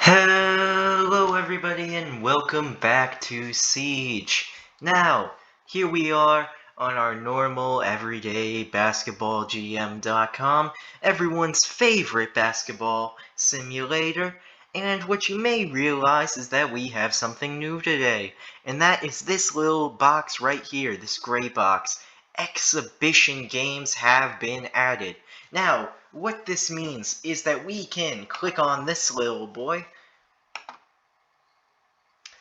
Hello everybody and welcome back to Siege. Now, here we are on our normal everyday basketballgm.com, everyone's favorite basketball simulator, and what you may realize is that we have something new today, and that is this little box right here, this gray box. Exhibition games have been added. Now, what this means is that we can click on this little boy,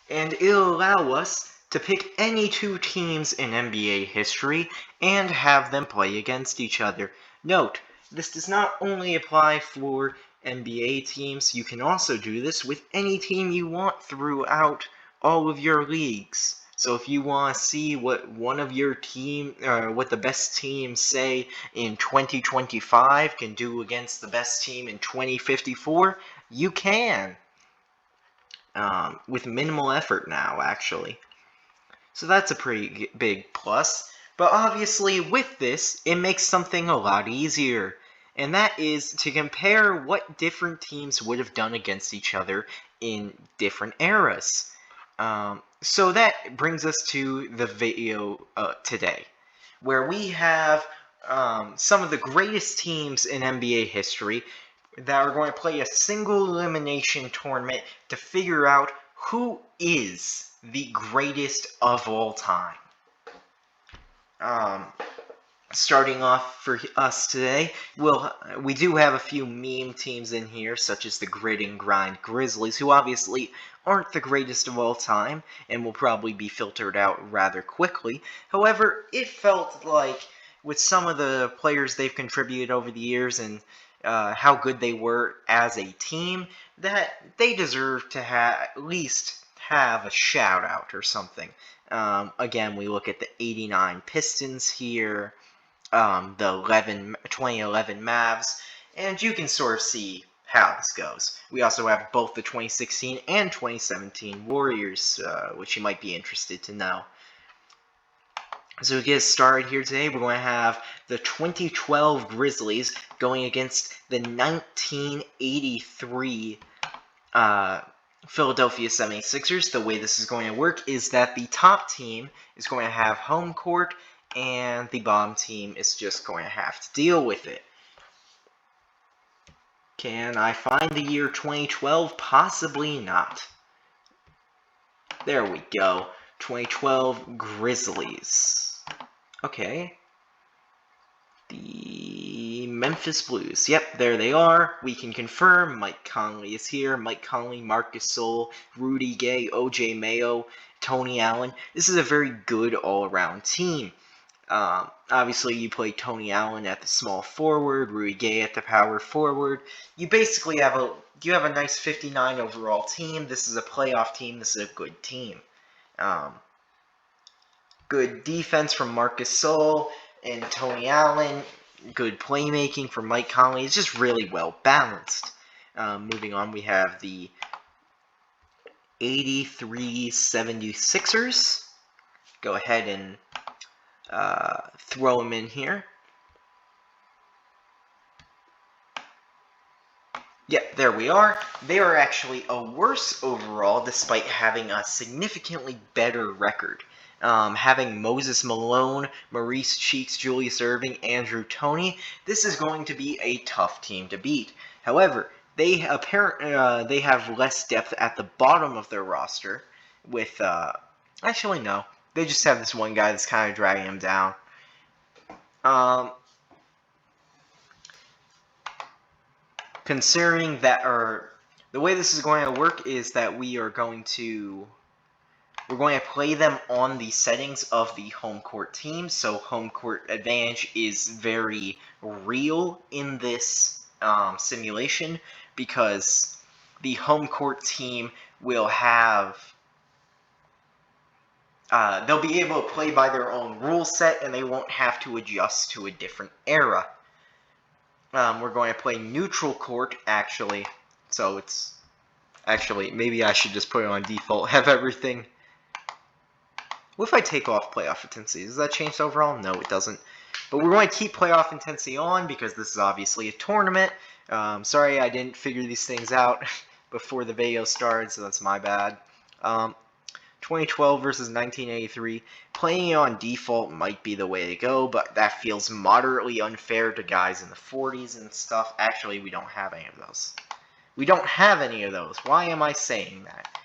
and it'll allow us to pick any two teams in NBA history and have them play against each other. Note, this does not only apply for NBA teams, you can also do this with any team you want throughout all of your leagues. So if you want to see what one of your what the best teams, say, in 2025 can do against the best team in 2054, you can. With minimal effort now, actually. So that's a pretty big plus. But obviously, with this, it makes something a lot easier. And that is to compare what different teams would have done against each other in different eras. So that brings us to the video today, where we have some of the greatest teams in NBA history that are going to play a single elimination tournament to figure out who is the greatest of all time. Starting off for us today, we do have a few meme teams in here, such as the Grit and Grind Grizzlies, who obviously aren't the greatest of all time and will probably be filtered out rather quickly. However, it felt like with some of the players they've contributed over the years and how good they were as a team, that they deserve to at least have a shout out or something. Again, we look at the 89 Pistons here, the 2011 Mavs, and you can sort of see how this goes. We also have both the 2016 and 2017 Warriors, which you might be interested to know. So to get started here today, we're going to have the 2012 Grizzlies going against the 1983 Philadelphia 76ers. The way this is going to work is that the top team is going to have home court, and the bottom team is just going to have to deal with it. Can I find the year 2012? Possibly not. There we go. 2012 Grizzlies. Okay. The Memphis Blues. Yep, there they are. We can confirm Mike Conley is here. Mike Conley, Marc Gasol, Rudy Gay, O.J. Mayo, Tony Allen. This is a very good all-around team. Obviously, you play Tony Allen at the small forward, Rudy Gay at the power forward. You basically have a nice 59 overall team. This is a playoff team. This is a good team. Good defense from Marc Gasol and Tony Allen. Good playmaking from Mike Conley. It's just really well balanced. Moving on, we have the 83 76ers. Go ahead and throw them in here. Yep, there we are. They are actually a worse overall despite having a significantly better record. Having Moses Malone, Maurice Cheeks, Julius Erving, Andrew Toney, this is going to be a tough team to beat. However, they have less depth at the bottom of their roster with, actually no, they just have this one guy that's kind of dragging them down. Considering that, the way this is going to work is that we're going to play them on the settings of the home court team, so home court advantage is very real in this simulation because the home court team will have they'll be able to play by their own rule set and they won't have to adjust to a different era. We're going to play neutral court, actually. So it's... Actually, maybe I should just put it on default. Have everything... What if I take off playoff intensity? Does that change overall? No, it doesn't. But we're going to keep playoff intensity on because this is obviously a tournament. Sorry I didn't figure these things out. before the video started, so that's my bad. 2012 versus 1983. Playing it on default might be the way to go, but that feels moderately unfair to guys in the 40s and stuff. Actually, we don't have any of those. We don't have any of those. Why am I saying that?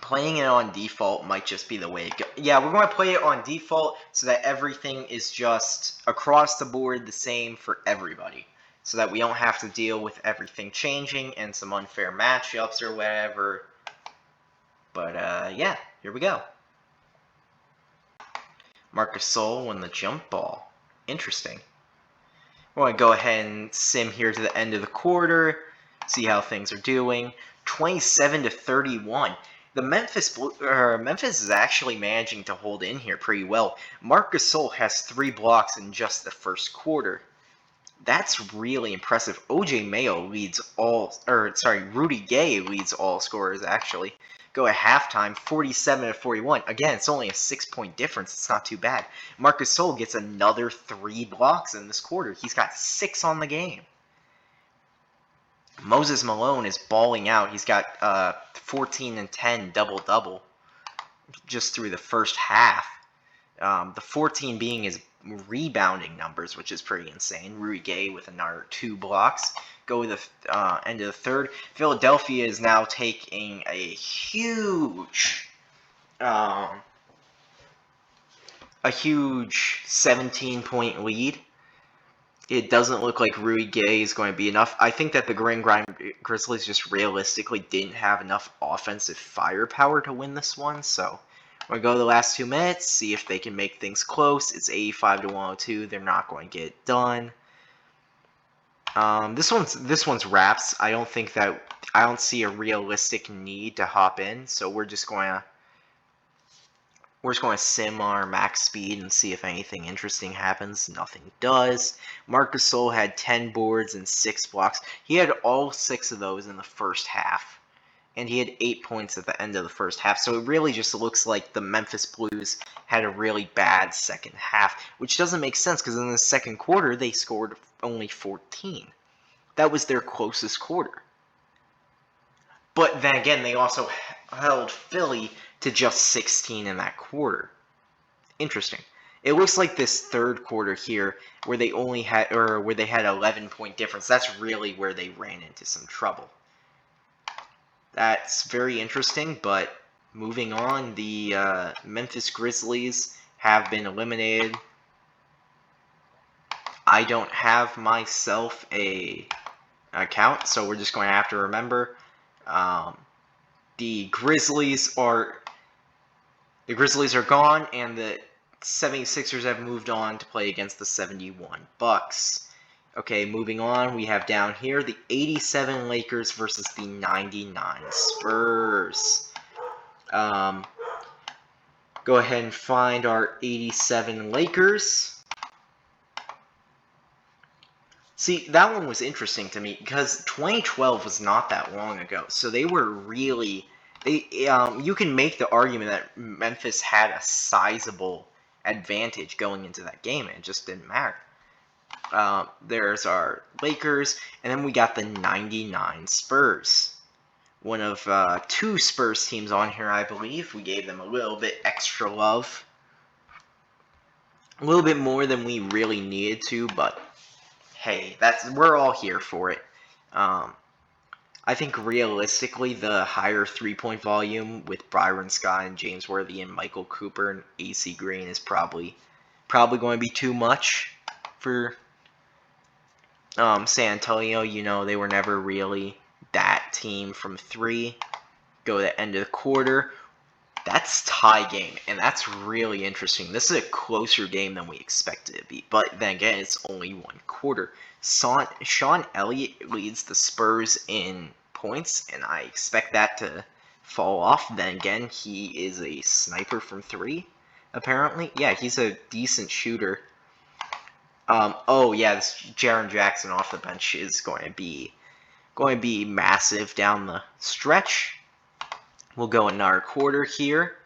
Playing it on default might just be the way to go. Yeah, we're going to play it on default so that everything is just across the board the same for everybody. So that we don't have to deal with everything changing and some unfair matchups or whatever. But, yeah, here we go. Marc Gasol won the jump ball. Interesting. We're going to go ahead and sim here to the end of the quarter. See how things are doing. 27-31. The Memphis is actually managing to hold in here pretty well. Marc Gasol has 3 blocks in just the first quarter. That's really impressive. OJ Mayo leads Rudy Gay leads all scorers actually. Go at halftime, 47-41. Again, it's only a 6-point difference. It's not too bad. Marc Gasol gets another 3 blocks in this quarter. He's got 6 on the game. Moses Malone is balling out. He's got 14 and 10 double-double just through the first half. The 14 being his rebounding numbers, which is pretty insane. Rudy Gay with another 2 blocks. Go to the end of the third. Philadelphia is now taking a huge 17-point lead. It doesn't look like Rudy Gay is going to be enough. I think that the Grit and Grind Grizzlies just realistically didn't have enough offensive firepower to win this one, so we're going to go to the last 2 minutes, see if they can make things close. It's 85-102. They're not going to get it done. This one's wraps. I don't see a realistic need to hop in, so we're just going to sim our max speed and see if anything interesting happens. Nothing does. Marc Gasol had 10 boards and 6 blocks. He had all 6 of those in the first half. And he had 8 points at the end of the first half. So it really just looks like the Memphis Blues had a really bad second half, which doesn't make sense because in the second quarter they scored only 14. That was their closest quarter. But then again, they also held Philly to just 16 in that quarter. Interesting. It looks like this third quarter here, where they had 11-point difference. That's really where they ran into some trouble. That's very interesting, but moving on, the Memphis Grizzlies have been eliminated. I don't have myself a account, so we're just going to have to remember the Grizzlies are gone, and the 76ers have moved on to play against the 71 Bucks. Okay, moving on, we have down here the 87 Lakers versus the 99 Spurs. Go ahead and find our 87 Lakers. See, that one was interesting to me because 2012 was not that long ago. So they were really... you can make the argument that Memphis had a sizable advantage going into that game, and it just didn't matter. There's our Lakers, and then we got the 99 Spurs. One of 2 Spurs teams on here, I believe. We gave them a little bit extra love. A little bit more than we really needed to, but hey, we're all here for it. I think realistically, the higher 3-point volume with Byron Scott and James Worthy and Michael Cooper and AC Green is probably going to be too much for San Antonio. You know, they were never really that team from 3. Go to the end of the quarter. That's tie game, and that's really interesting. This is a closer game than we expected it to be, but then again, it's only 1 quarter. Sean Elliott leads the Spurs in points, and I expect that to fall off. Then again, he is a sniper from 3, apparently. Yeah, he's a decent shooter. Oh yeah, this Jaren Jackson off the bench is going to be massive down the stretch. We'll go another quarter here.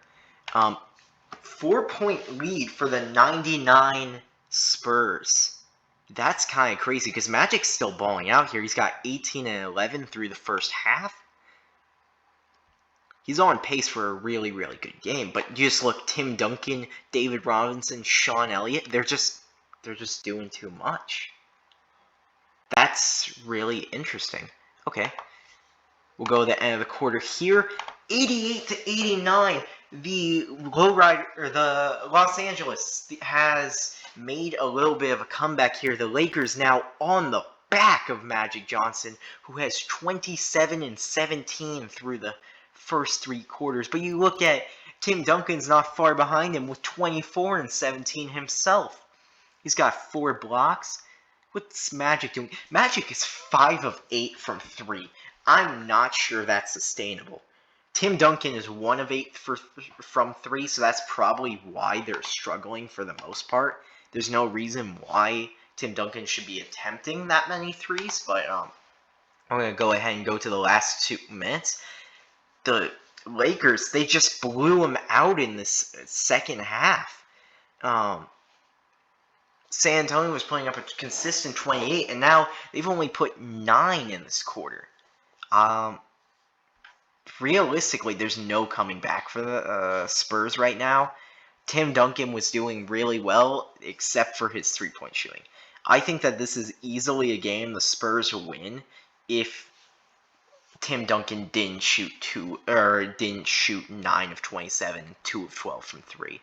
4-point lead for the 99 Spurs. That's kind of crazy because Magic's still balling out here. He's got 18 and 11 through the first half. He's on pace for a really, really good game. But you just look, Tim Duncan, David Robinson, Sean Elliott, they're just doing too much. That's really interesting. Okay. We'll go to the end of the quarter here. 88 to 89. The Los Angeles has made a little bit of a comeback here. The Lakers now on the back of Magic Johnson, who has 27 and 17 through the first 3 quarters. But you look at Tim Duncan's not far behind him with 24 and 17 himself. He's got 4 blocks. What's Magic doing? Magic is 5 of 8 from 3. I'm not sure that's sustainable. Tim Duncan is 1 of 8 from 3, so that's probably why they're struggling for the most part. There's no reason why Tim Duncan should be attempting that many threes, but I'm going to go ahead and go to the last 2 minutes. The Lakers, they just blew him out in this second half. San Antonio was playing up a consistent 28, and now they've only put 9 in this quarter. Realistically, there's no coming back for the Spurs right now. Tim Duncan was doing really well, except for his three-point shooting. I think that this is easily a game the Spurs win if Tim Duncan didn't shoot 9 of 27, 2 of 12 from 3.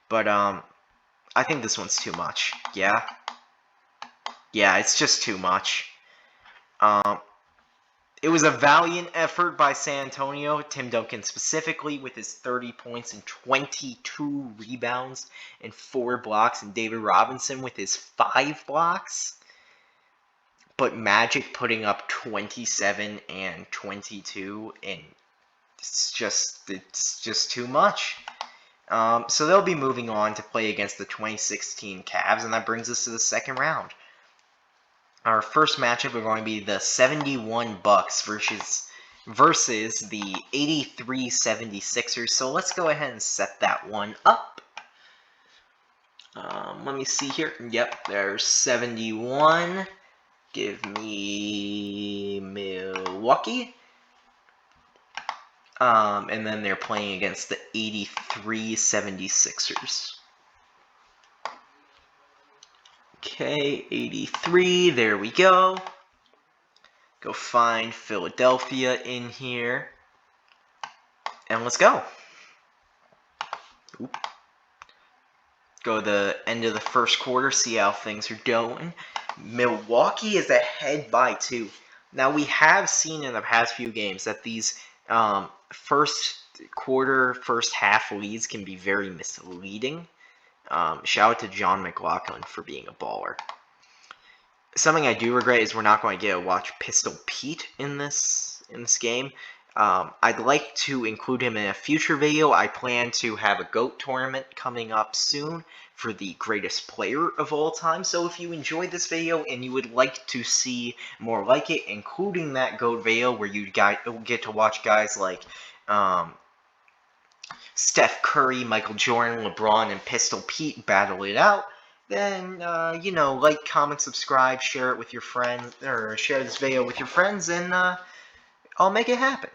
But I think this one's too much. Yeah, it's just too much. It was a valiant effort by San Antonio, Tim Duncan specifically, with his 30 points and 22 rebounds and 4 blocks, and David Robinson with his 5 blocks. But Magic putting up 27 and 22, and it's just too much. So they'll be moving on to play against the 2016 Cavs, and that brings us to the second round. Our first matchup are going to be the 71 Bucks versus the 83 76ers. So let's go ahead and set that one up. Let me see here. Yep, there's 71. Give me Milwaukee. And then they're playing against the 83 76ers. Okay, 83, there we go. Go find Philadelphia in here. And let's go. Oop. Go to the end of the first quarter, see how things are going. Milwaukee is ahead by 2. Now, we have seen in the past few games that these first quarter, first half leads can be very misleading. Shout out to John McLaughlin for being a baller. Something I do regret is we're not going to get to watch Pistol Pete in this game. I'd like to include him in a future video. I plan to have a GOAT tournament coming up soon for the greatest player of all time. So if you enjoyed this video and you would like to see more like it, including that GOAT video where you get to watch guys like Steph Curry, Michael Jordan, LeBron, and Pistol Pete battle it out, then, like, comment, subscribe, share it with your friends, or share this video with your friends, and I'll make it happen.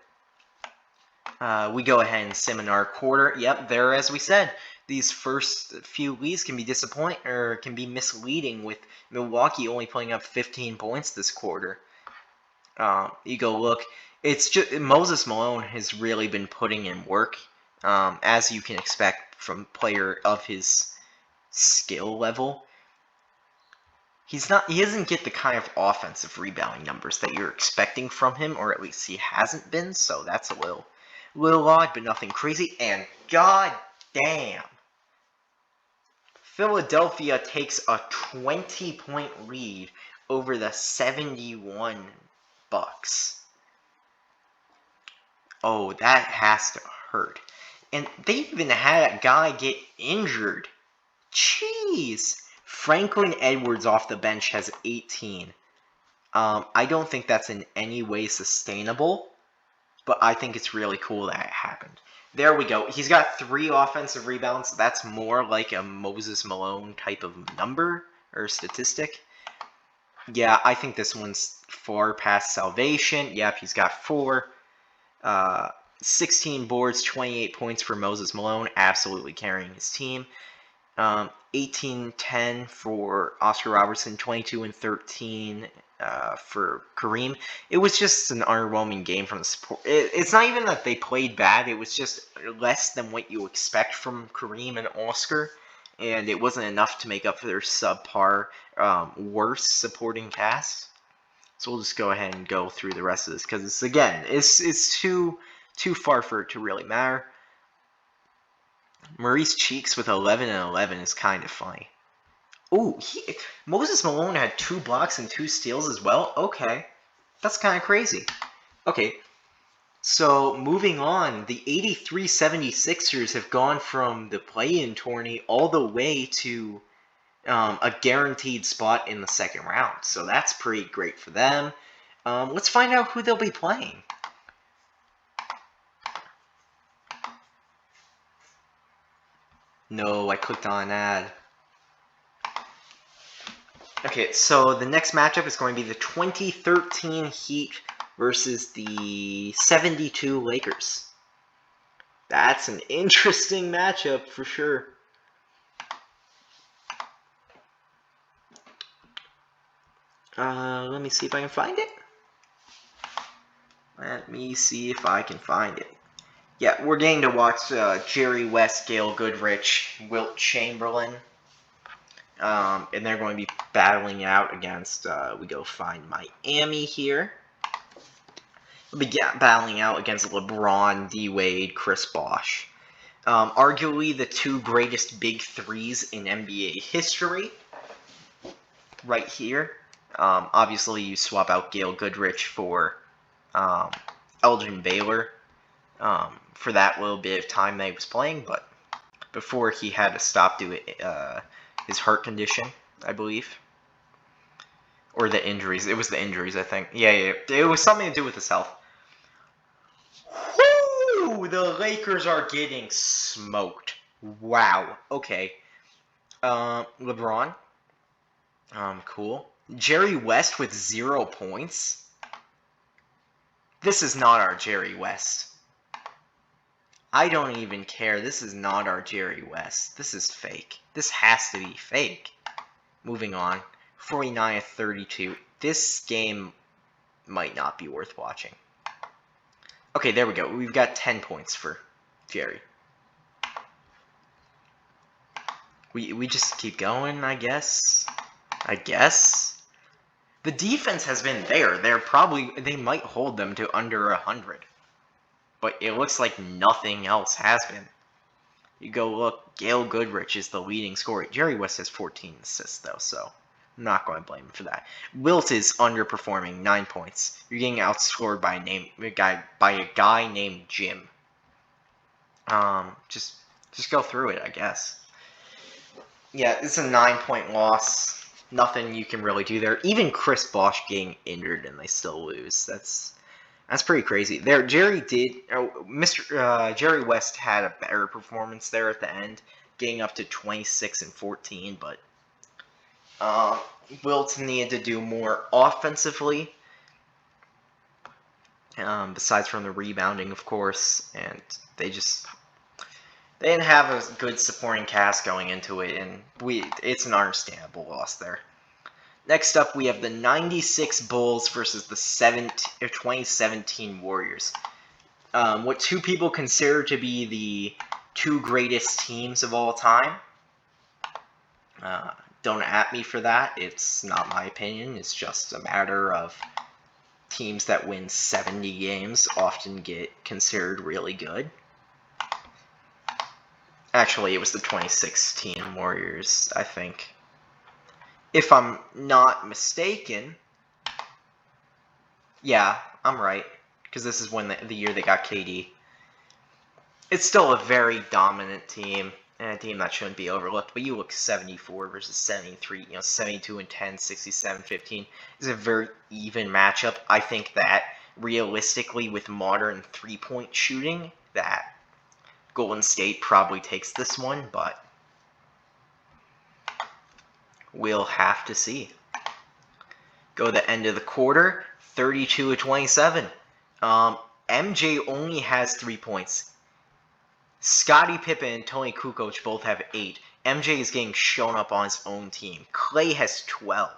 We go ahead and sim in our quarter. Yep, there, as we said, these first few leads can be disappointing, or can be misleading, with Milwaukee only putting up 15 points this quarter. You go look, it's just Moses Malone has really been putting in work. As you can expect from a player of his skill level. He doesn't get the kind of offensive rebounding numbers that you're expecting from him, or at least he hasn't been, so that's a little odd, but nothing crazy. And god damn, Philadelphia takes a 20-point lead over the 71 Bucks. Oh, that has to hurt. And they even had a guy get injured. Jeez. Franklin Edwards off the bench has 18. I don't think that's in any way sustainable, but I think it's really cool that it happened. There we go. He's got 3 offensive rebounds. That's more like a Moses Malone type of number or statistic. Yeah, I think this one's far past salvation. Yep, he's got 4. 16 boards, 28 points for Moses Malone, absolutely carrying his team. 18-10 for Oscar Robertson, 22-13 for Kareem. It was just an underwhelming game from the support. It's not even that they played bad. It was just less than what you expect from Kareem and Oscar, and it wasn't enough to make up for their subpar, worse supporting cast. So we'll just go ahead and go through the rest of this because it's too far for it to really matter. Maurice Cheeks with 11 and 11 is kind of funny. Ooh, Moses Malone had 2 blocks and 2 steals as well? Okay. That's kind of crazy. Okay. So, moving on, the 83 76ers have gone from the play-in tourney all the way to a guaranteed spot in the second round. So that's pretty great for them. Let's find out who they'll be playing. No, I clicked on an ad. Okay, so the next matchup is going to be the 2013 Heat versus the 72 Lakers. That's an interesting matchup for sure. Let me see if I can find it. Yeah, we're getting to watch Jerry West, Gail Goodrich, Wilt Chamberlain. And they're going to be battling out against, we go find Miami here. They'll be battling out against LeBron, D-Wade, Chris Bosh. Arguably the 2 greatest big threes in NBA history. Right here. Obviously, you swap out Gail Goodrich for Elgin Baylor for that little bit of time that he was playing, but before he had to stop doing his heart condition, I believe. Or the injuries. It was the injuries, I think. Yeah. It was something to do with his health. Woo! The Lakers are getting smoked. Wow. Okay. LeBron. Cool. Jerry West with 0 points. This is not our Jerry West. I don't even care. This is not our Jerry West. This is fake. This has to be fake. Moving on. 49-32. This game might not be worth watching. Okay, there we go. We've got 10 points for Jerry. We just keep going, I guess. The defense has been there. They might hold them to under 100. But it looks like nothing else has been. You go look, Gail Goodrich is the leading scorer. Jerry West has 14 assists, though, so I'm not going to blame him for that. Wilt is underperforming, 9 points. You're getting outscored by a guy named Jim. Just go through it, I guess. Yeah, it's a 9-point loss. Nothing you can really do there. Even Chris Bosh getting injured and they still lose. That's pretty crazy. Jerry West had a better performance there at the end, getting up to 26 and 14, but Wilt needed to do more offensively, besides from the rebounding, of course, and they didn't have a good supporting cast going into it, and it's an understandable loss there. Next up, we have the 96 Bulls versus the 2017 Warriors. What 2 people consider to be the 2 greatest teams of all time. Don't at me for that. It's not my opinion. It's just a matter of teams that win 70 games often get considered really good. Actually, it was the 2016 Warriors, I think. If I'm not mistaken. Yeah, I'm right. Because this is when the year they got KD. It's still a very dominant team. And a team that shouldn't be overlooked. But you look 74 versus 73. 72 and 10, 67-15. It's a very even matchup. I think that realistically, with modern 3-point shooting, that Golden State probably takes this one, but we'll have to see. Go to the end of the quarter, 32-27. MJ only has 3 points. Scottie Pippen and Toni Kukoc both have 8. MJ is getting shown up on his own team. Klay has 12.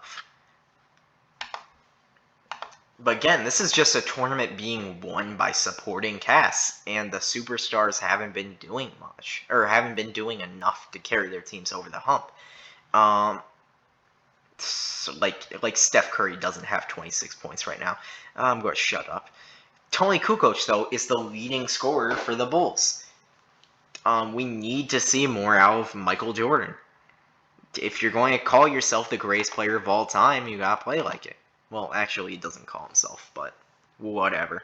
But again, this is just a tournament being won by supporting casts, and the superstars haven't been doing much, or haven't been doing enough to carry their teams over the hump. So like Steph Curry doesn't have 26 points right now. I'm going to shut up. Toni Kukoc, though, is the leading scorer for the Bulls. We need to see more out of Michael Jordan. If you're going to call yourself the greatest player of all time, you gotta play like it. Well, actually, he doesn't call himself, but whatever.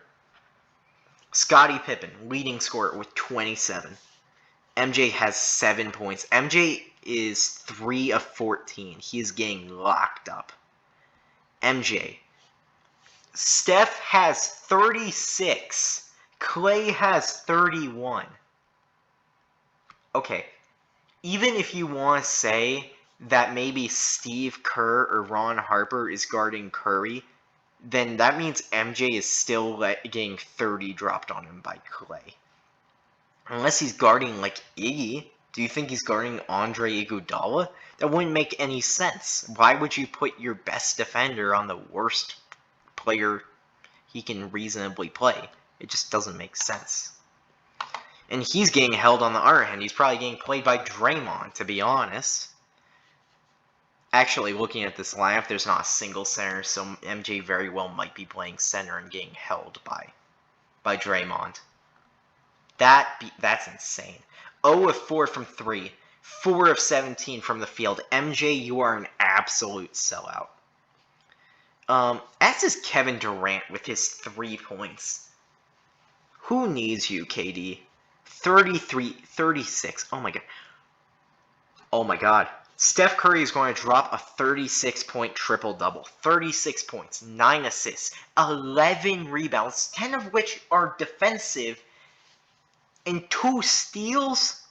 Scottie Pippen, leading scorer with 27. MJ has 7 points. MJ is 3 of 14. He is getting locked up. MJ. Steph has 36. Klay has 31. Okay, even if you want to say that maybe Steve Kerr or Ron Harper is guarding Curry, then that means MJ is still getting 30 dropped on him by Klay. Unless he's guarding like Iggy. Do you think he's guarding Andre Iguodala? That wouldn't make any sense. Why would you put your best defender on the worst player he can reasonably play? It just doesn't make sense. And he's getting held on the other hand. He's probably getting played by Draymond, to be honest. Actually, looking at this lineup, there's not a single center, so MJ very well might be playing center and getting held by Draymond. That's insane. 0 of 4 from 3. 4 of 17 from the field. MJ, you are an absolute sellout. As is Kevin Durant with his 3 points. Who needs you, KD? 33, 36. Oh my god. Oh my god. Steph Curry is going to drop a 36-point triple-double. 36 points, 9 assists, 11 rebounds, 10 of which are defensive, and 2 steals?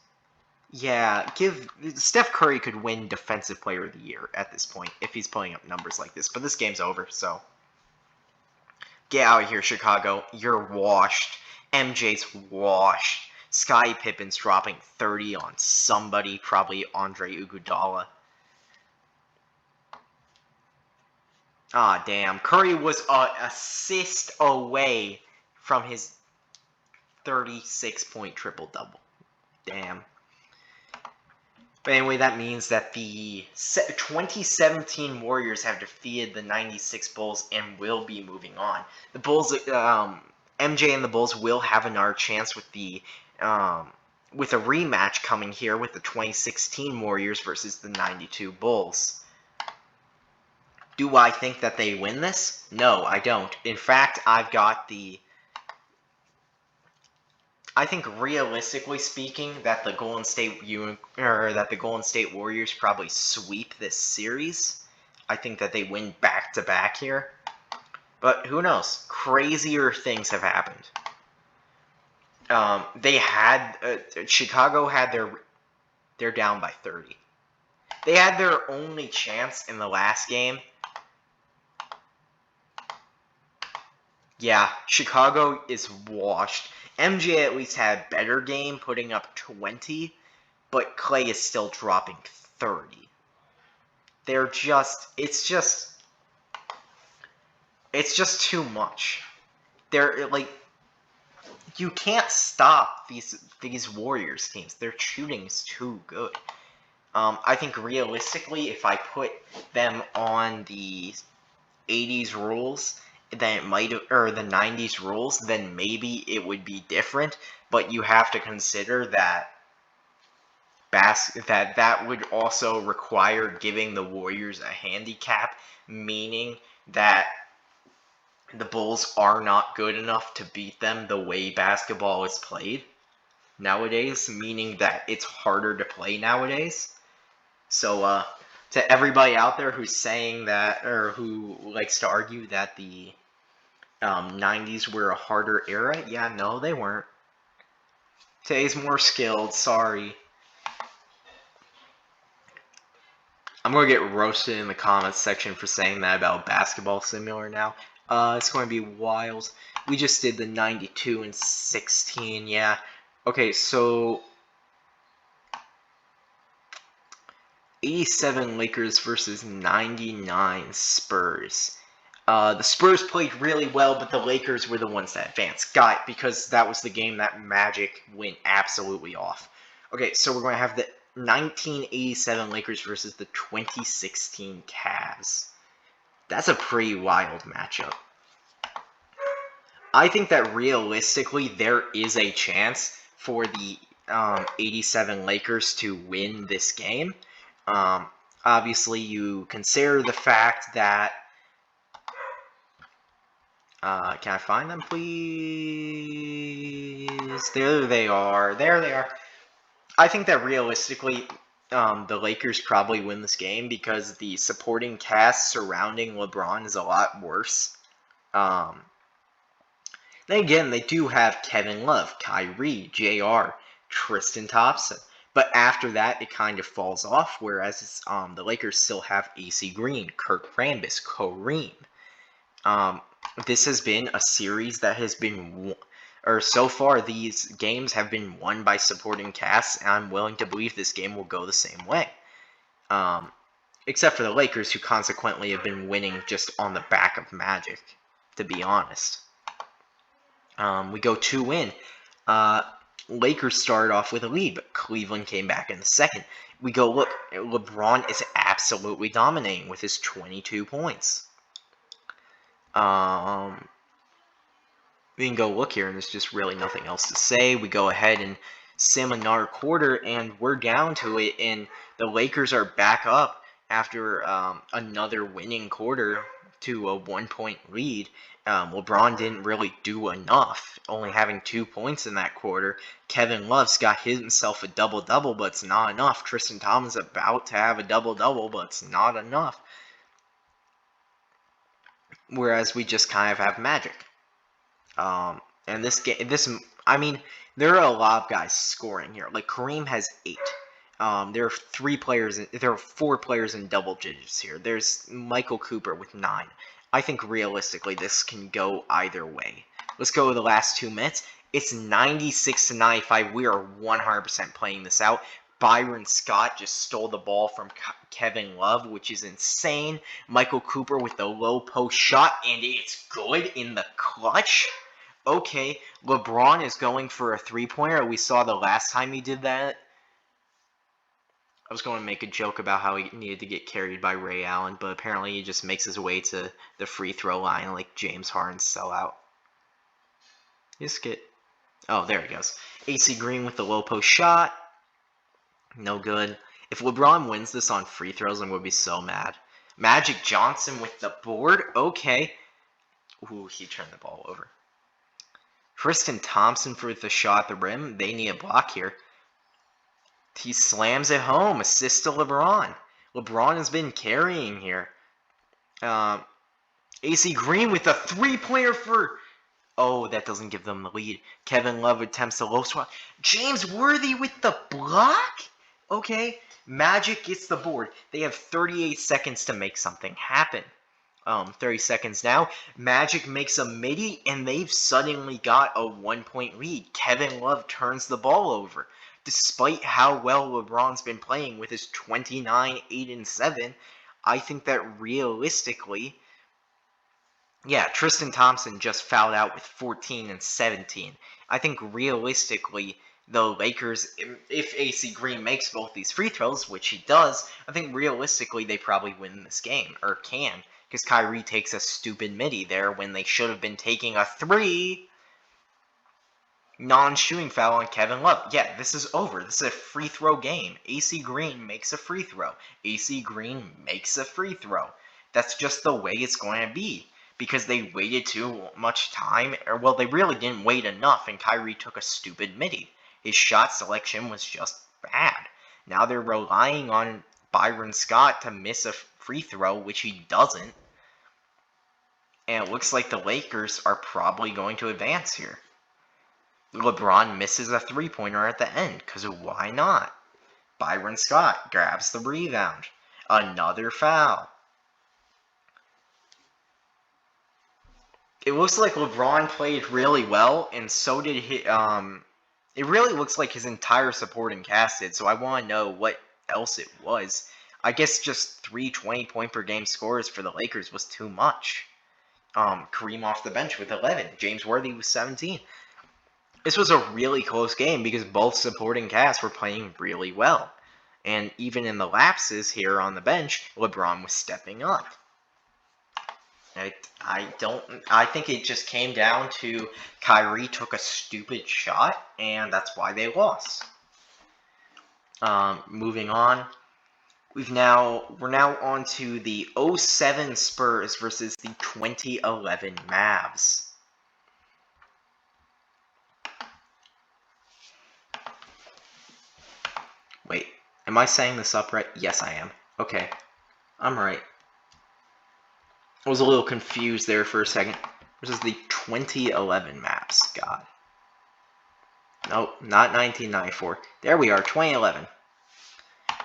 Yeah, Steph Curry could win Defensive Player of the Year at this point if he's putting up numbers like this. But this game's over, so get out of here, Chicago. You're washed. MJ's washed. Scottie Pippen's dropping 30 on somebody, probably Andre Iguodala. Ah, damn. Curry was an assist away from his 36-point triple-double. Damn. But anyway, that means that the 2017 Warriors have defeated the 96 Bulls and will be moving on. The Bulls, MJ and the Bulls will have another chance with with a rematch coming here with the 2016 Warriors versus the 92 Bulls. Do I think that they win this? No, I don't. In fact, I think realistically speaking that the Golden State Warriors probably sweep this series. I think that they win back-to-back here. But who knows? Crazier things have happened. Chicago had they're down by 30. They had their only chance in the last game. Yeah, Chicago is washed. MJ at least had a better game, putting up 20, but Klay is still dropping 30. It's just too much. You can't stop these Warriors teams. Their shooting is too good. I think realistically, if I put them on the 80s rules, then it might, or the 90s rules, then maybe it would be different. But you have to consider that that would also require giving the Warriors a handicap, meaning that the Bulls are not good enough to beat them the way basketball is played nowadays, meaning that it's harder to play nowadays. So, to everybody out there who's saying that, or who likes to argue that the 90s were a harder era, yeah, no, they weren't. Today's more skilled, sorry. I'm going to get roasted in the comments section for saying that about Basketball Simulator now. It's going to be wild. We just did the 92 and 16, yeah. Okay, so 87 Lakers versus 99 Spurs. The Spurs played really well, but the Lakers were the ones that advanced. Got it, because that was the game that Magic went absolutely off. Okay, so we're going to have the 1987 Lakers versus the 2016 Cavs. That's a pretty wild matchup. I think that realistically, there is a chance for the 87 Lakers to win this game. Obviously, you consider the fact that can I find them, please? There they are. There they are. I think that realistically, the Lakers probably win this game because the supporting cast surrounding LeBron is a lot worse. Then again, they do have Kevin Love, Kyrie, JR, Tristan Thompson. But after that, it kind of falls off, whereas the Lakers still have AC Green, Kurt Rambis, Kareem. This has been a series that has been, or so far these games have been won by supporting casts, and I'm willing to believe this game will go the same way. Except for the Lakers, who consequently have been winning just on the back of Magic, to be honest. We go 2-win. Lakers started off with a lead, but Cleveland came back in the second. We go, look, LeBron is absolutely dominating with his 22 points. We can go look here, and there's just really nothing else to say. We go ahead and sim another quarter, and we're down to it, and the Lakers are back up after another winning quarter to a 1-point lead. LeBron didn't really do enough, only having 2 points in that quarter. Kevin Love's got himself a double-double, but it's not enough. Tristan Thompson's about to have a double-double, but it's not enough. Whereas we just kind of have Magic. And this game, I mean, there are a lot of guys scoring here. Like Kareem has 8. There are 4 players in double digits here. There's Michael Cooper with 9. I think realistically this can go either way. Let's go with the last 2 minutes. It's 96-95. We are 100% playing this out. Byron Scott just stole the ball from Kevin Love, which is insane. Michael Cooper with the low post shot, and it's good in the clutch. Okay, LeBron is going for a 3-pointer. We saw the last time he did that. I was going to make a joke about how he needed to get carried by Ray Allen, but apparently he just makes his way to the free throw line like James Harden sellout. Just get... Oh, there he goes. AC Green with the low post shot. No good. If LeBron wins this on free throws, I'm going to be so mad. Magic Johnson with the board. Okay. Ooh, he turned the ball over. Tristan Thompson for the shot at the rim. They need a block here. He slams it home. Assist to LeBron. LeBron has been carrying here. AC Green with a 3-pointer for... Oh, that doesn't give them the lead. Kevin Love attempts a low swat. James Worthy with the block? Okay, Magic gets the board. They have 38 seconds to make something happen. 30 seconds now. Magic makes a midi, and they've suddenly got a 1-point lead. Kevin Love turns the ball over. Despite how well LeBron's been playing with his 29, 8, and 7, I think that realistically... Yeah, Tristan Thompson just fouled out with 14 and 17. I think realistically... The Lakers, if AC Green makes both these free throws, which he does, I think realistically they probably win this game, or can, because Kyrie takes a stupid midi there when they should have been taking a 3 non-shooting foul on Kevin Love. Yeah, this is over. This is a free throw game. AC Green makes a free throw. AC Green makes a free throw. That's just the way it's going to be. Because they waited too much time, or well, they really didn't wait enough, and Kyrie took a stupid midi. His shot selection was just bad. Now they're relying on Byron Scott to miss a free throw, which he doesn't. And it looks like the Lakers are probably going to advance here. LeBron misses a 3-pointer at the end, because why not? Byron Scott grabs the rebound. Another foul. It looks like LeBron played really well, and so did he. It really looks like his entire supporting cast did. So I want to know what else it was. I guess just 3 20-point per game scores for the Lakers was too much. Kareem off the bench with 11. James Worthy was 17. This was a really close game because both supporting casts were playing really well. And even in the lapses here on the bench, LeBron was stepping up. I think it just came down to Kyrie took a stupid shot, and that's why they lost. Moving on, we're now on to the 07 Spurs versus the 2011 Mavs. Wait, am I saying this up right? Yes, I am. Okay, I'm right. I was a little confused there for a second. This is the 2011 Mavs. God. Nope, not 1994. There we are, 2011.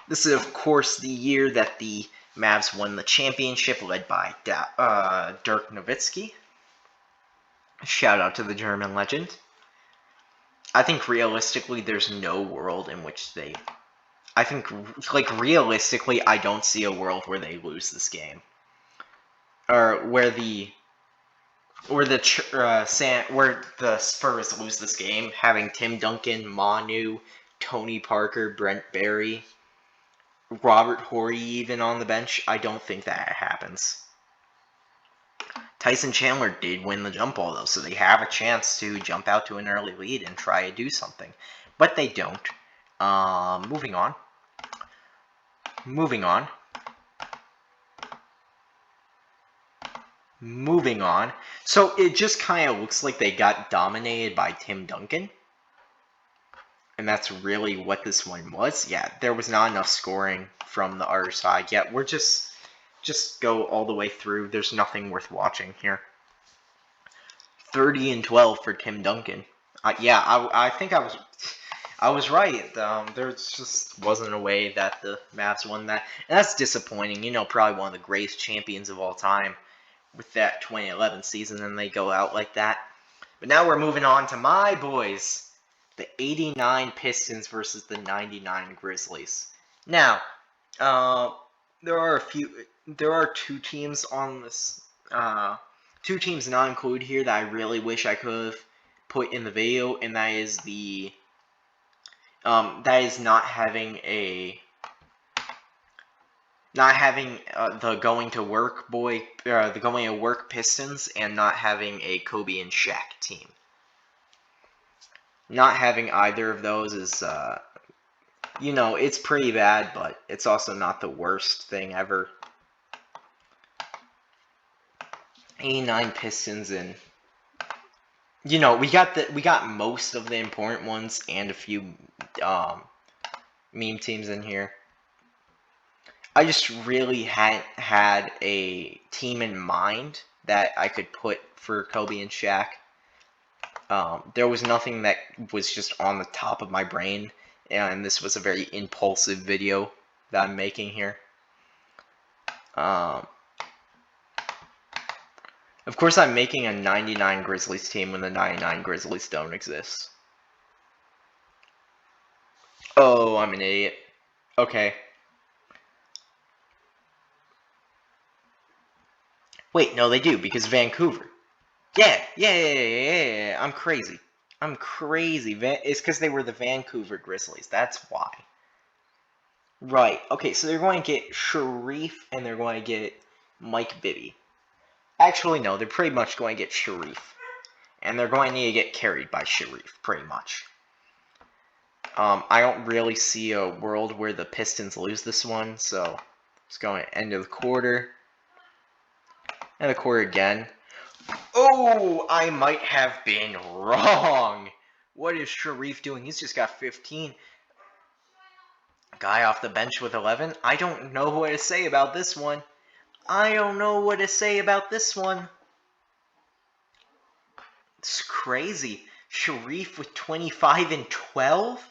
This is, of course, the year that the Mavs won the championship, led by Dirk Nowitzki. Shout out to the German legend. I think realistically, there's no world in which they... I think, like, realistically, I don't see a world where they lose this game. Or where the Spurs lose this game, having Tim Duncan, Manu, Tony Parker, Brent Barry, Robert Horry even on the bench. I don't think that happens. Tyson Chandler did win the jump ball, though, so they have a chance to jump out to an early lead and try to do something. But they don't. Moving on. So it just kind of looks like they got dominated by Tim Duncan. And that's really what this one was. Yeah, there was not enough scoring from the other side. Yeah, we're just go all the way through. There's nothing worth watching here. 30-12 for Tim Duncan. I think I was right. There just wasn't a way that the Mavs won that. And that's disappointing. You know, probably one of the greatest champions of all time with that 2011 season, and they go out like that. But now we're moving on to my boys, the 89 Pistons versus the 99 Grizzlies. Now, there are two teams on this, two teams not included here that I really wish I could have put in the video, and that is not having the going to work Pistons, and not having a Kobe and Shaq team. Not having either of those is, it's pretty bad, but it's also not the worst thing ever. 89 Pistons, and we got most of the important ones and a few meme teams in here. I just really hadn't had a team in mind that I could put for Kobe and Shaq. There was nothing that was just on the top of my brain, and this was a very impulsive video that I'm making here. Of course, I'm making a 99 Grizzlies team when the 99 Grizzlies don't exist. Oh, I'm an idiot. Okay. Wait, no, they do, because Vancouver. Yeah. I'm crazy. It's because they were the Vancouver Grizzlies. That's why. Right. Okay, so they're going to get Sharif, and they're going to get Mike Bibby. Actually, no, they're pretty much going to get Sharif. And they're going to need to get carried by Sharif, pretty much. I don't really see a world where the Pistons lose this one, so it's going to end of the quarter. And the quarter again. Oh, I might have been wrong. What is Sharif doing? He's just got 15. Guy off the bench with 11. I don't know what to say about this one. It's crazy. Sharif with 25 and 12?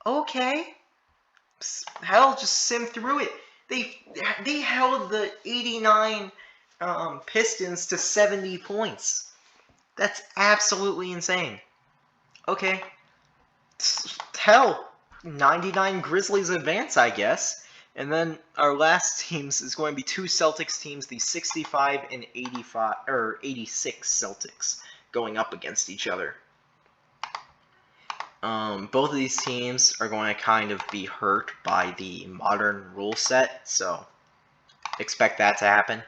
Okay. Hell, just sim through it. They held the 89 Pistons to 70 points. That's absolutely insane. Okay. Hell, 99 Grizzlies advance, I guess. And then our last teams is going to be two Celtics teams, the 65 and 85 or 86 Celtics, going up against each other. Both of these teams are going to kind of be hurt by the modern rule set, so expect that to happen.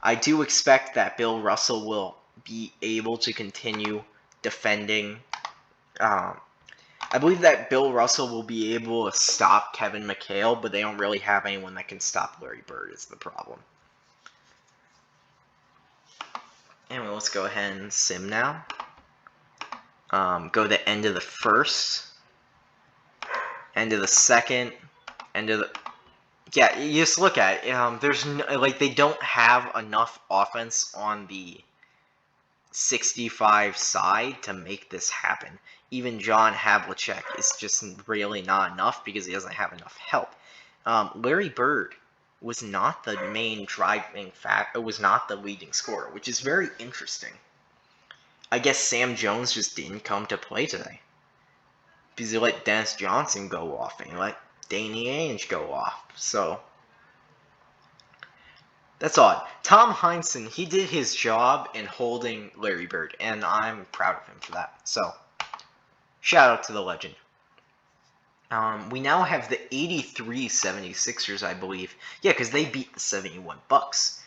I do expect that Bill Russell will be able to continue defending. I believe that Bill Russell will be able to stop Kevin McHale, but they don't really have anyone that can stop Larry Bird is the problem. Anyway, let's go ahead and sim now. Go to the end of the first, end of the second, end of the... Yeah, you just look at it. There's no, like, they don't have enough offense on the 65 side to make this happen. Even John Havlicek is just really not enough because he doesn't have enough help. Larry Bird was not the main driving factor. It was not the leading scorer, which is very interesting. I guess Sam Jones just didn't come to play today because he let Dennis Johnson go off and he let Danny Ainge go off. So that's odd. Tom Heinsohn, he did his job in holding Larry Bird, and I'm proud of him for that. So shout out to the legend. We now have the 83 76ers, I believe. Yeah, because they beat the 71 Bucks.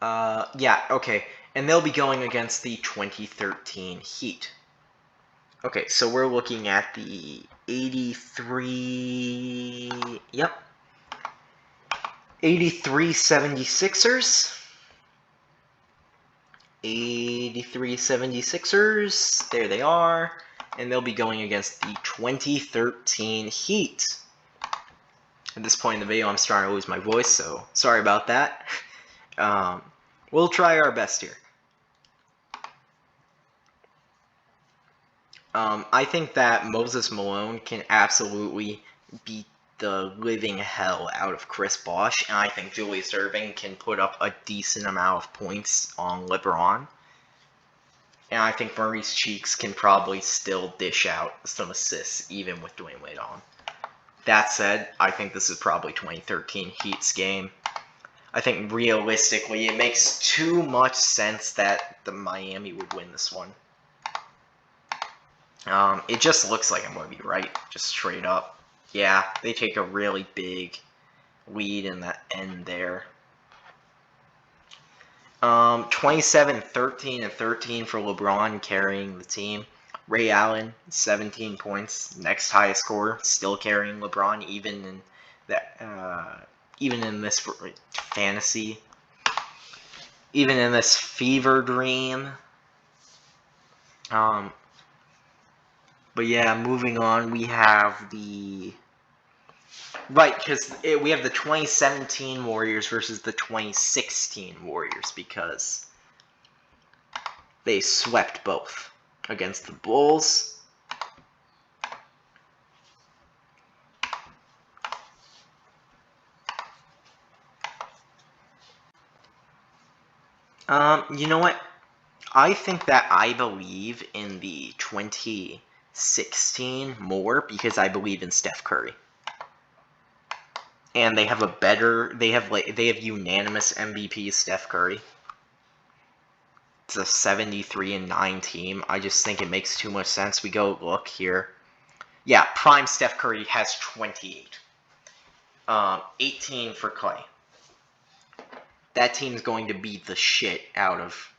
Yeah, okay. And they'll be going against the 2013 Heat. Okay, so we're looking at the 83... Yep. 83 76ers. 83 76ers. There they are. And they'll be going against the 2013 Heat. At this point in the video, I'm starting to lose my voice, so sorry about that. We'll try our best here. I think that Moses Malone can absolutely beat the living hell out of Chris Bosh, and I think Julius Erving can put up a decent amount of points on LeBron. And I think Maurice Cheeks can probably still dish out some assists, even with Dwayne Wade on. That said, I think this is probably 2013 Heat's game. I think realistically, it makes too much sense that the Miami would win this one. It just looks like I'm going to be right, just straight up. Yeah, they take a really big lead in the end there. 27, 13, and 13 for LeBron carrying the team. Ray Allen, 17 points, next highest scorer, still carrying LeBron even in that, even in this fantasy, even in this fever dream. But yeah, moving on, we have the... Right, because we have the 2017 Warriors versus the 2016 Warriors because they swept both against the Bulls. You know what? I think that I believe in the 2016 more because I believe in Steph Curry. And they have they have unanimous MVP Steph Curry. It's a 73-9 team. I just think it makes too much sense. We go look here. Yeah, prime Steph Curry has 28. 18 for Clay. That team's going to beat the shit out of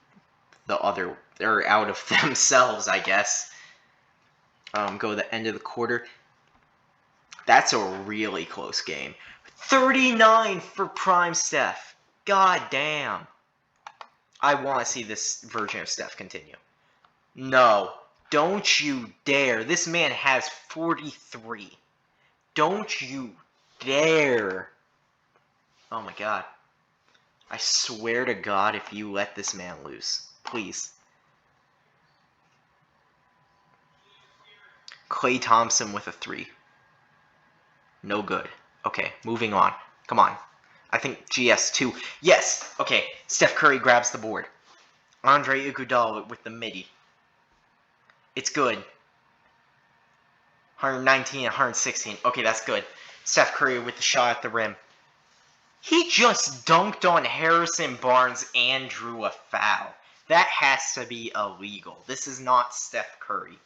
the other, or out of themselves, I guess. Go to the end of the quarter. That's a really close game. 39 for prime Steph. God damn. I want to see this version of Steph continue. No. Don't you dare. This man has 43. Don't you dare. Oh my god. I swear to God if you let this man lose. Please. Klay Thompson with a 3. No good. Okay, moving on. Come on. I think GS2. Yes! Okay, Steph Curry grabs the board. Andre Iguodala with the midi. It's good. 119 and 116. Okay, that's good. Steph Curry with the shot at the rim. He just dunked on Harrison Barnes and drew a foul. That has to be illegal. This is not Steph Curry.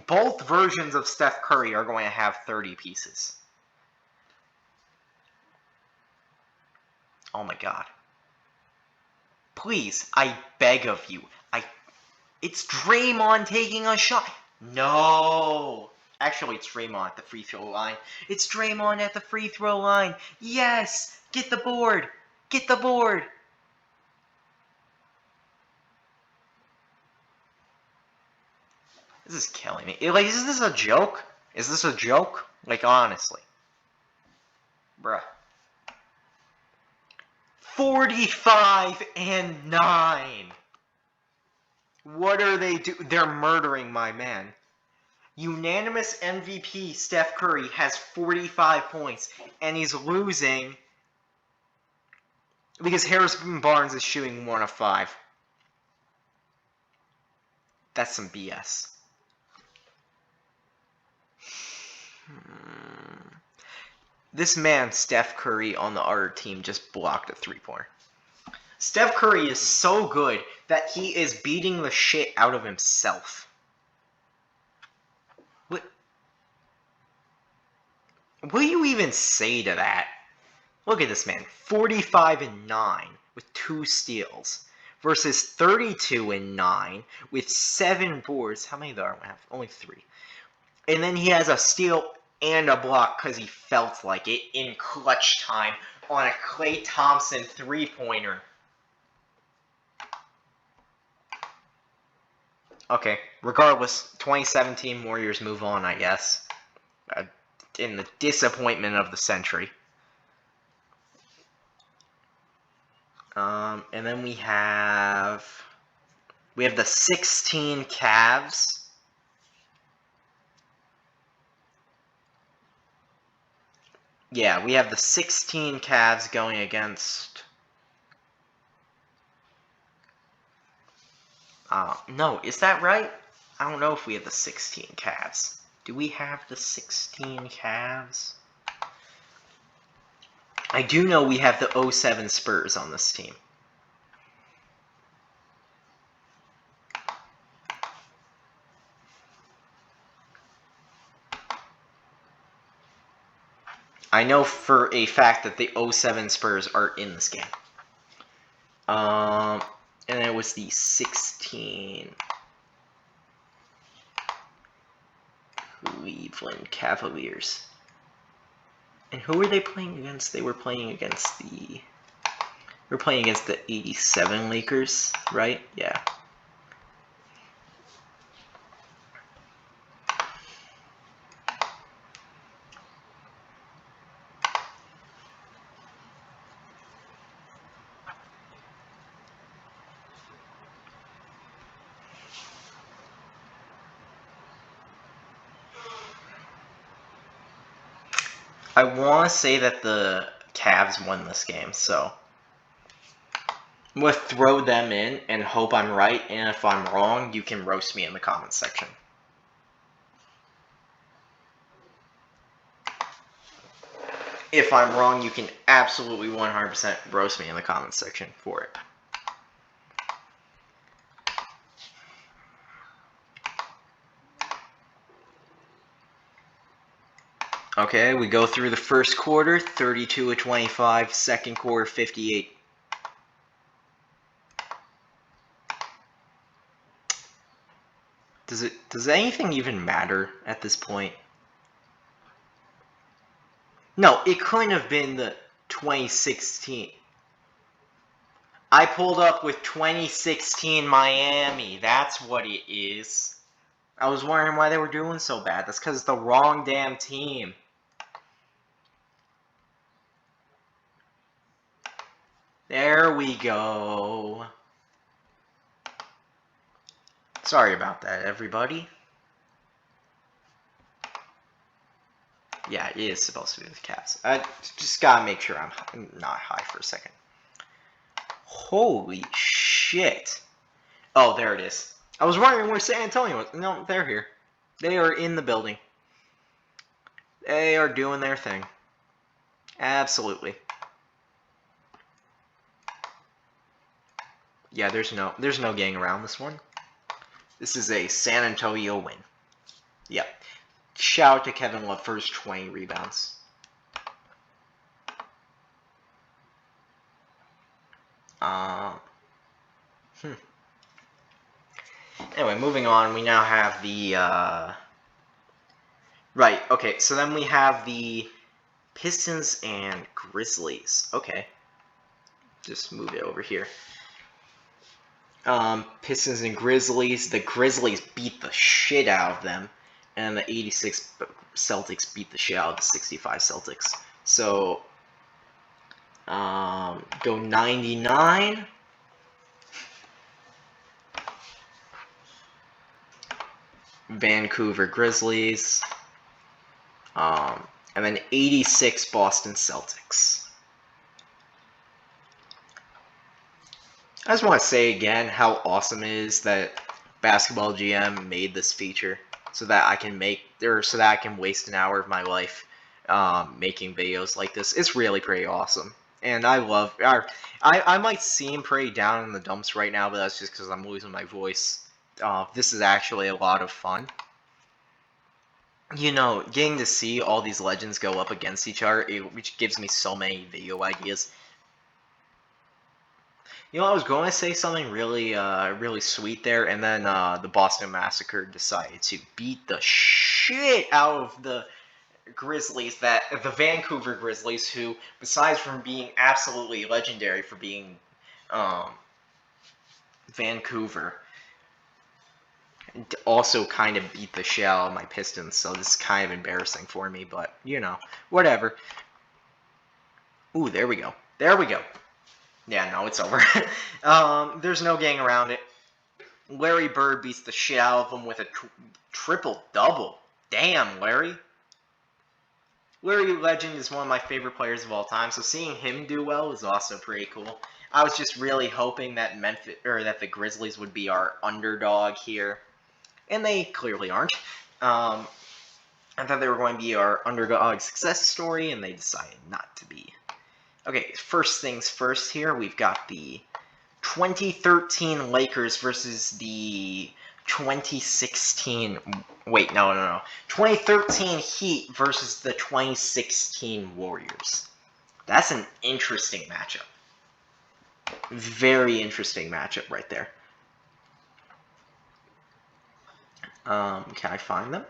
Both versions of Steph Curry are going to have 30 pieces. Oh my god. Please, I beg of you. It's Draymond taking a shot. No. Actually, it's Draymond at the free throw line. It's Draymond at the free throw line. Yes! Get the board! Get the board! This is killing me. Like, is this a joke? Is this a joke? Like, honestly. Bruh. 45 and 9! What are they doing? They're murdering my man. Unanimous MVP Steph Curry has 45 points, and he's losing because Harrison Barnes is shooting 1 of 5. That's some BS. This man, Steph Curry, on the other team just blocked a 3-pointer. Steph Curry is so good that he is beating the shit out of himself. What do you even say to that? Look at this man, 45 and 9 with 2 steals versus 32 and 9 with 7 boards. How many do I have? Only 3. And then he has a steal and a block because he felt like it in clutch time on a Klay Thompson 3-pointer. Okay, regardless, 2017 Warriors move on, I guess. In the disappointment of the century. And then we have the 16 Cavs. Yeah, we have the 16 Cavs going against... no, is that right? I don't know if we have the 16 Cavs. Do we have the 16 Cavs? I do know we have the 07 Spurs on this team. I know for a fact that the 07 Spurs are in this game. And it was the 16 Cleveland Cavaliers. And who were they playing against? They were playing against the 87 Lakers, right? Yeah. I want to say that the Cavs won this game, so I'm going to throw them in and hope I'm right, and if I'm wrong, you can roast me in the comments section. If I'm wrong, you can absolutely 100% roast me in the comments section for it. Okay, we go through the first quarter, 32-25, second quarter, 58. Does anything even matter at this point? No, it couldn't have been the 2016. I pulled up with 2016 Miami. That's what it is. I was wondering why they were doing so bad. That's because it's the wrong damn team. There we go. Sorry about that, everybody. Yeah, it is supposed to be the Cavs. I just gotta make sure I'm not high for a second. Holy shit. Oh, there it is. I was wondering where San Antonio was. No, they're here. They are in the building. They are doing their thing. Absolutely. Yeah, there's no getting around this one. This is a San Antonio win. Yep. Shout out to Kevin Love for his 20 rebounds. Anyway, moving on, we now have the, right, okay, so then we have the Pistons and Grizzlies. Okay. Just move it over here. Pistons and Grizzlies. The Grizzlies beat the shit out of them, and the 86 Celtics beat the shit out of the 65 Celtics. So, go 99. Vancouver Grizzlies. And then 86 Boston Celtics. I just want to say again how awesome it is that Basketball GM made this feature so that I can waste an hour of my life making videos like this. It's really pretty awesome. And I love... I might seem pretty down in the dumps right now, but that's just because I'm losing my voice. This is actually a lot of fun. You know, getting to see all these legends go up against each other, which gives me so many video ideas. You know, I was going to say something really, really sweet there, and then the Boston Massacre decided to beat the shit out of the Grizzlies, the Vancouver Grizzlies, who, besides from being absolutely legendary for being Vancouver, also kind of beat the shit out of my Pistons, so this is kind of embarrassing for me, but, you know, whatever. Ooh, there we go. There we go. Yeah, no, it's over. There's no getting around it. Larry Bird beats the shit out of him with a triple-double. Damn, Larry. Larry Legend is one of my favorite players of all time, so seeing him do well is also pretty cool. I was just really hoping that that the Grizzlies would be our underdog here. And they clearly aren't. I thought they were going to be our underdog success story, and they decided not to be. Okay, first things first here, we've got the 2013 Lakers versus the 2016... Wait, no. 2013 Heat versus the 2016 Warriors. That's an interesting matchup. Very interesting matchup right there. Can I find them?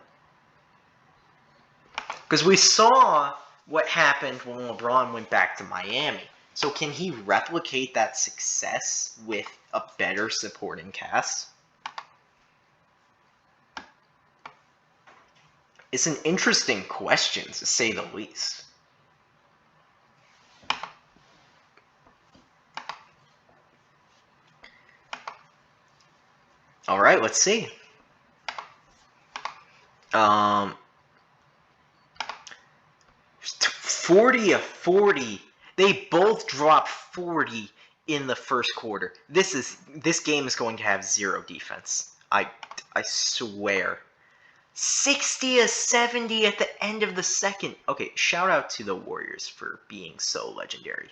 Because we saw what happened when LeBron went back to Miami. So can he replicate that success with a better supporting cast? It's an interesting question, to say the least. Alright, let's see. 40 of 40. They both dropped 40 in the first quarter. This game is going to have zero defense. I swear. 60 to 70 at the end of the second. Okay, shout out to the Warriors for being so legendary.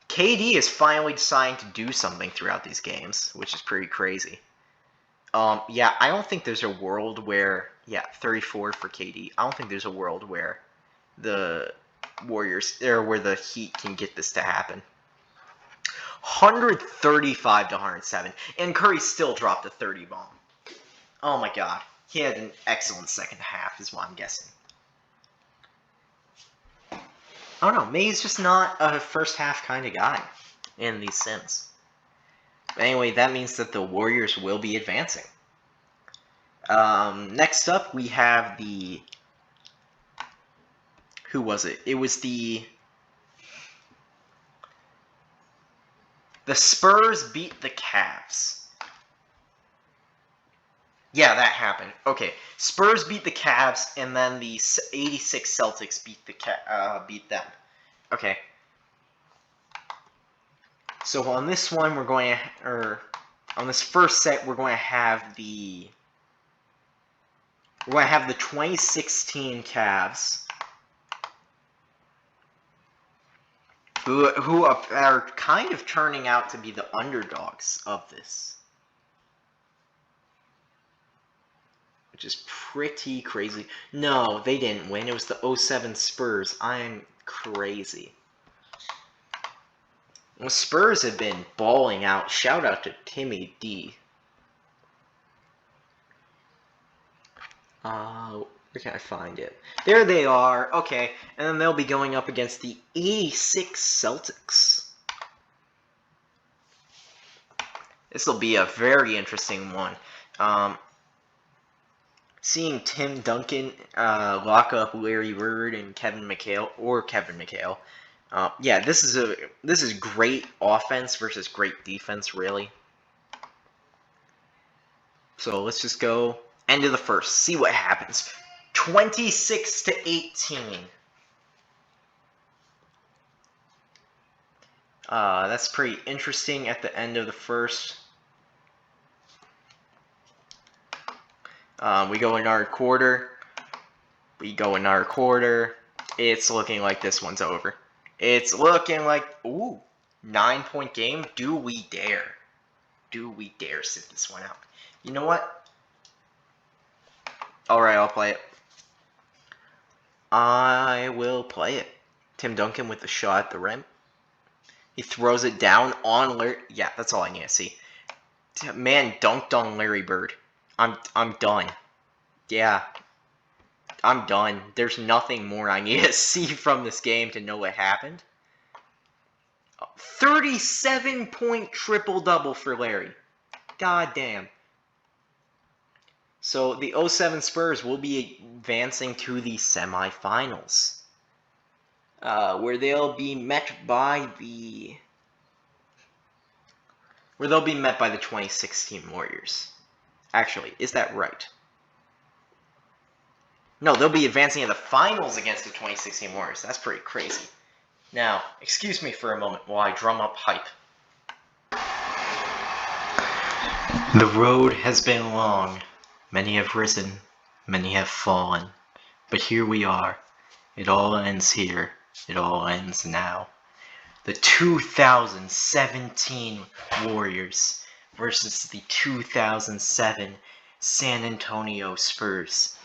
KD is finally deciding to do something throughout these games, which is pretty crazy. Yeah, I don't think there's a world where... Yeah, 34 for KD. I don't think there's a world where the Warriors, or where the Heat can get this to happen. 135 to 107, and Curry still dropped a 30 bomb. Oh my god. He had an excellent second half, is what I'm guessing. I don't know, maybe he's just not a first half kind of guy in these Sims. But anyway, that means that the Warriors will be advancing. Next up, we have the... Who was it? It was the Spurs beat the Cavs. Yeah, that happened. Okay, Spurs beat the Cavs, and then the '86 Celtics beat them. Okay. So on this one, we're going to, or on this first set, we're going to have the 2016 Cavs, who are kind of turning out to be the underdogs of this, which is pretty crazy. No, they didn't win. It was the '07 Spurs. I'm crazy. Well, Spurs have been balling out. Shout out to Timmy D. Where can I find it? There they are. Okay, and then they'll be going up against the '86 Celtics. This will be a very interesting one. Seeing Tim Duncan lock up Larry Bird and Kevin McHale. Yeah, this is great offense versus great defense, really. So let's just go end of the first. See what happens. 26-18. That's pretty interesting at the end of the first. We go another quarter. It's looking like this one's over. It's looking like, ooh, 9-point game. Do we dare? Do we dare sit this one out? You know what? Alright, I'll play it. I will play it. Tim Duncan with the shot at the rim. He throws it down on Larry. Yeah, that's all I need to see. Man dunked on Larry Bird. I'm done. Yeah. I'm done. There's nothing more I need to see from this game to know what happened. 37-point triple-double for Larry. God damn. So the '07 Spurs will be advancing to the semifinals, where they'll be met by the 2016 Warriors. Actually, is that right? No, they'll be advancing in the finals against the 2016 Warriors. That's pretty crazy. Now, excuse me for a moment while I drum up hype. The road has been long. Many have risen, many have fallen. But here we are. It all ends here. It all ends now. The 2017 Warriors versus the 2007 San Antonio Spurs.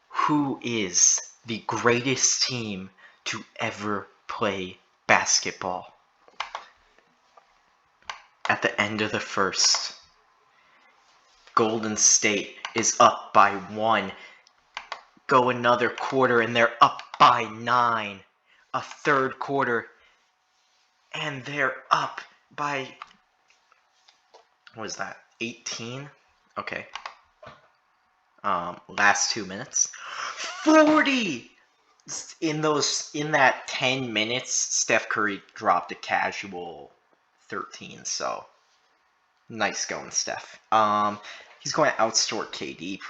Who is the greatest team to ever play basketball? At the end of the first, Golden State is up by 1. Go another quarter and they're up by 9. A third quarter and they're up by, what was that, 18? Okay. Last 2 minutes. 40! In that 10 minutes, Steph Curry dropped a casual 13, so nice going, Steph. He's going to outscore KD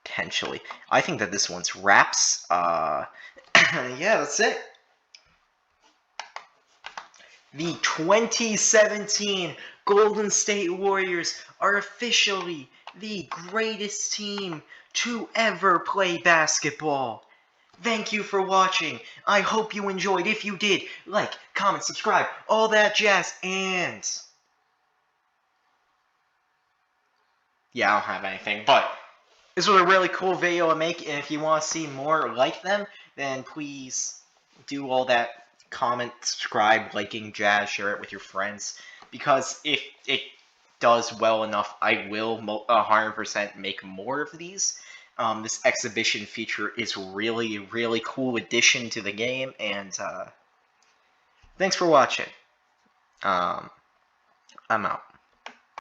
potentially. I think that this one's wraps. Yeah, that's it. The 2017 Golden State Warriors are officially the greatest team to ever play basketball. Thank you for watching. I hope you enjoyed. If you did, like, comment, subscribe, all that jazz, and yeah, I don't have anything, but this was a really cool video to make, and if you want to see more like them, then please do all that. Comment, subscribe, liking, jazz, share it with your friends, because if it does well enough, I will 100% make more of these. This exhibition feature is really, really cool addition to the game, and thanks for watching. I'm out.